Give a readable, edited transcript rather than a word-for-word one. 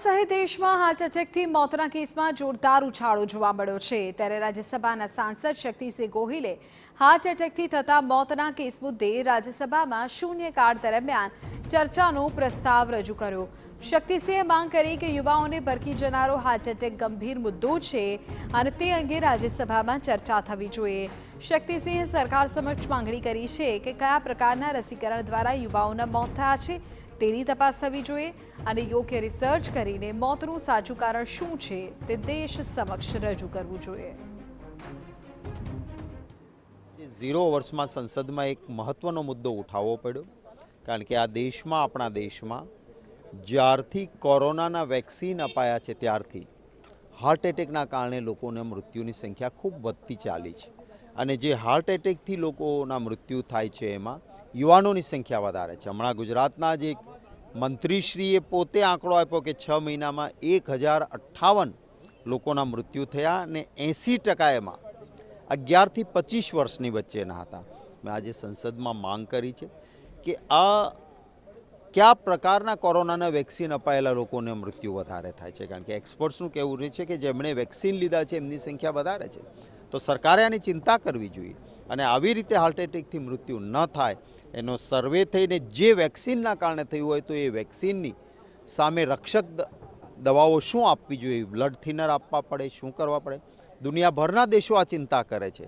સહિત દેશમાં હાર્ટ એટેકથી મોતના કેસમાં જોરદાર ઉછાળો જોવા મળ્યો છે। ત્યારે રાજ્યસભાના સાંસદ શક્તિસિંહ ગોહિલે હાર્ટ એટેકથી થતા મોતના કેસ મુદ્દે રાજ્યસભામાં શૂન્યકાળ દરમિયાન ચર્ચાનો પ્રસ્તાવ રજૂ કર્યો। શક્તિસિંહે માંગ કરી કે યુવાઓને ભરકી જનારો હાર્ટ એટેક ગંભીર મુદ્દો છે અને તે અંગે રાજ્યસભામાં ચર્ચા થવી જોઈએ। શક્તિસિંહે સરકાર સમક્ષ માંગણી કરી છે કે કયા પ્રકારના રસીકરણ દ્વારા યુવાઓના મોત થયા છે તેની તપાસ થવી જોઈએ અને યોગ્ય રિસર્ચ કરીને મોતનું સાચું કારણ શું છે તે દેશ સમક્ષ રજૂ કરવું જોઈએ। 0 વર્ષમાં સંસદમાં એક મહત્વનો મુદ્દો ઉઠાવવો પડ્યો, કારણ કે આ દેશમાં, આપણા દેશમાં જ્યારથી કોરોનાના વેક્સિન અપાયા છે ત્યારથી હાર્ટ એટેકના કારણે લોકોના મૃત્યુની સંખ્યા ખૂબ વધતી ચાલી છે અને જે હાર્ટ એટેકથી લોકોના મૃત્યુ થાય છે એમાં યુવાનોની સંખ્યા વધારે છે। હમણાં ગુજરાતના જે મંત્રીશ્રીએ પોતે આંકડો આપ્યો કે 6 મહિનામાં 1058 લોકોના મૃત્યુ થયા અને 80% એમાં 11 થી 25 વર્ષની વચ્ચેના હતા। મેં આજે સંસદમાં માંગ કરી છે કે આ કયા પ્રકારના કોરોનાના વેક્સિન અપાયેલા લોકોને મૃત્યુ વધારે થાય છે, કારણ કે એક્સપર્ટ્સનું કહેવું રહે છે કે જેમણે વેક્સિન લીધા છે એમની સંખ્યા વધારે છે, તો સરકારે આની ચિંતા કરવી જોઈએ અને આવી રીતે હાર્ટ એટેકથી મૃત્યુ ન થાય એનો સર્વે થઈને જે વેક્સિનના કારણે થયું હોય તો એ વેક્સિનની સામે રક્ષક દવાઓ શું આપવી જોઈએ, બ્લડ થિનર આપવા પડે, શું કરવા પડે, દુનિયાભરના દેશો આ ચિંતા કરે છે।